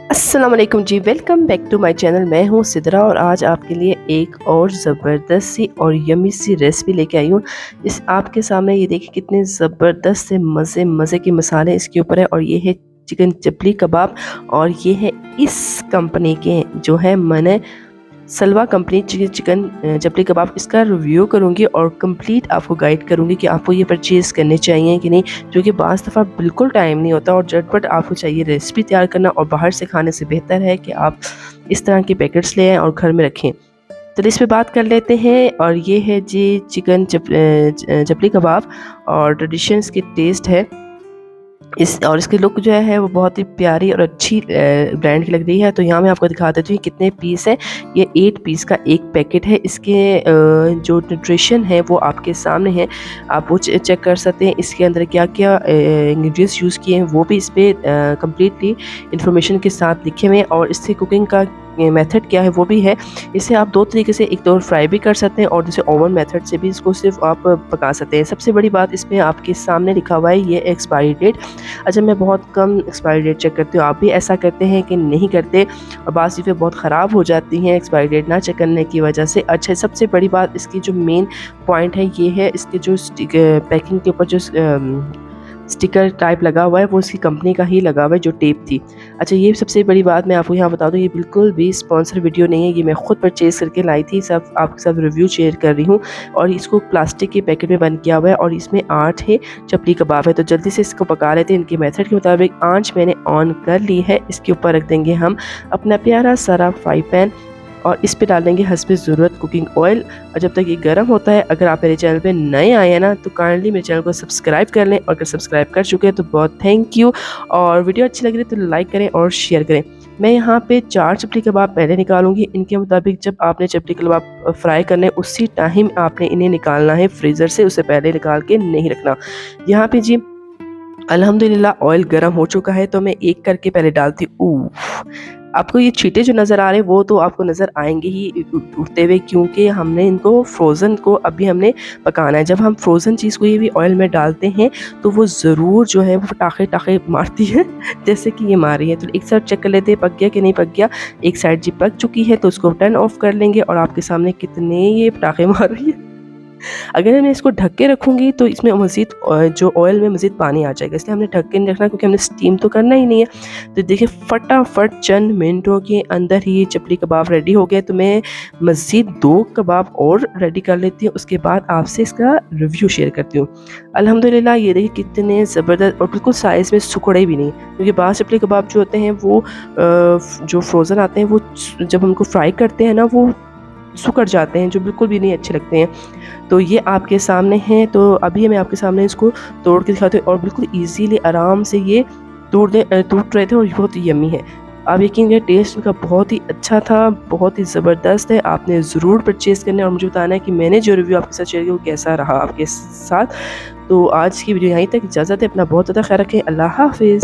अस्सलाम वालेकुम जी, welcome back to my channel. मैं हूँ सिद्रा और आज आपके लिए एक और ज़बरदस्त सी और यम्मी सी रेसिपी लेके आई हूँ। इस आपके सामने ये देखिए कितने ज़बरदस्त से मज़े मज़े के मसाले इसके ऊपर है और ये है चिकन चपली कबाब और ये है इस कंपनी के जो है मैंने सलवा कंपनी चिकन चपली कबाब इसका रिव्यू करूँगी और कंप्लीट आपको गाइड करूँगी कि आपको ये परचेज़ करने चाहिए कि नहीं, क्योंकि बाज़ दफ़ा बिल्कुल टाइम नहीं होता और झटपट आपको चाहिए रेसिपी तैयार करना और बाहर से खाने से बेहतर है कि आप इस तरह के पैकेट्स ले आएँ और घर में रखें। तो इस पे बात कर लेते हैं और ये है जी चिकन चपली कबाब और ट्रेडिशंस की टेस्ट है इस और इसकी लुक जो है वो बहुत ही प्यारी और अच्छी ब्रांड की लग रही है। तो यहाँ मैं आपको दिखा देती हूँ कितने पीस है। ये 8 पीस का एक पैकेट है। इसके जो न्यूट्रिशन है वो आपके सामने है, आप वो चेक कर सकते हैं। इसके अंदर क्या क्या इंग्रेडिएंट्स यूज़ किए हैं वो भी इस पर कम्प्लीटली इंफॉर्मेशन के साथ लिखे हुए हैं और इससे कुकिंग का मेथड क्या है वो भी है। इसे आप दो तरीके से, एक तो फ्राई भी कर सकते हैं और दूसरे ओवन मेथड से भी इसको सिर्फ आप पका सकते हैं। सबसे बड़ी बात इसमें आपके सामने लिखा हुआ है ये एक्सपायरी डेट। अच्छा, मैं बहुत कम एक्सपायरी डेट चेक करती हूँ, आप भी ऐसा करते हैं कि नहीं करते? और बाज़ चीज़ें बहुत ख़राब हो जाती हैं एक्सपायरी डेट ना चेक करने की वजह से। अच्छा, सबसे बड़ी बात इसकी जो मेन पॉइंट है ये है इसके जो पैकिंग के ऊपर जो स्टिकर टाइप लगा हुआ है वो इसकी कंपनी का ही लगा हुआ है, जो टेप थी। अच्छा, ये सबसे बड़ी बात मैं आपको यहाँ बता दूँ, ये बिल्कुल भी स्पॉन्सर वीडियो नहीं है, ये मैं खुद परचेज़ करके लाई थी, सब आपके साथ रिव्यू शेयर कर रही हूँ। और इसको प्लास्टिक के पैकेट में बंद किया हुआ है और इसमें 8 है चपली कबाब है। तो जल्दी से इसको पका लेते हैं। इनके मेथड के मुताबिक आँच मैंने ऑन कर ली है। इसके ऊपर रख देंगे हम अपना प्यारा सारा फ्राई पैन और इस पे डाल देंगे हस्बे ज़रूरत कुकिंग ऑयल। और जब तक ये गर्म होता है, अगर आप मेरे चैनल पे नए आए हैं ना तो काइंडली मेरे चैनल को सब्सक्राइब कर लें, और अगर सब्सक्राइब कर चुके हैं तो बहुत थैंक यू। और वीडियो अच्छी लग रही है तो लाइक करें और शेयर करें। मैं यहाँ पे 4 चपली कबाब पहले निकालूंगी। इनके मुताबिक जब आपने चपली कबाब फ्राई करने उसी टाइम आपने इन्हें निकालना है फ्रीज़र से, उससे पहले निकाल के नहीं रखना। यहाँ पे जी अल्हम्दुलिल्लाह ऑयल गर्म हो चुका है तो मैं एक करके पहले डालती हूँ। आपको ये छींटे जो नज़र आ रहे हैं वो तो आपको नज़र आएंगे ही उड़ते हुए, क्योंकि हमने इनको फ्रोज़न को अभी हमने पकाना है। जब हम फ्रोज़न चीज़ को ये भी ऑयल में डालते हैं तो वो ज़रूर जो है वो टाखे टाखे मारती है जैसे कि ये मार रही है। तो एक साइड चेक कर लेते हैं पक गया कि नहीं पक गया। एक साइड जी पक चुकी है तो उसको टर्न ऑफ कर लेंगे और आपके सामने कितने ये पटाखे मार रही है। अगर मैं इसको ढक के रखूँगी तो इसमें मज़ीद जो ऑयल में मज़ीद पानी आ जाएगा, इसलिए हमने ढक के नहीं रखना क्योंकि हमने स्टीम तो करना ही नहीं है। तो देखिए फटाफट चंद मिनटों के अंदर ही ये चपली कबाब रेडी हो गए। तो मैं मज़ीद 2 कबाब और रेडी कर लेती हूँ, उसके बाद आपसे इसका रिव्यू शेयर करती हूँ। अल्हम्दुलिल्लाह ये देखिए कितने ज़बरदस्त और बिल्कुल साइज़ में सिकुड़े भी नहीं, क्योंकि बाहर चपली कबाब जो होते हैं वो जो फ्रोज़न आते हैं वो जब उनको फ्राई करते हैं ना वो सिकुड़ जाते हैं, जो बिल्कुल भी नहीं अच्छे लगते हैं। तो ये आपके सामने हैं। तो अभी मैं आपके सामने इसको तोड़ के दिखाती हूँ और बिल्कुल ईज़िली आराम से ये टूट रहे थे और बहुत ही यम्मी है। आप यकीन करें टेस्ट इनका बहुत ही अच्छा था, बहुत ही ज़बरदस्त है। आपने ज़रूर परचेज़ करना है और मुझे बताना है कि मैंने जो रिव्यू आपके साथ शेयर किया वो कैसा रहा आपके साथ। तो आज की वीडियो यहीं तक, इजाज़त है। अपना बहुत ज़्यादा ख्याल रखें। अल्लाह हाफ़िज़।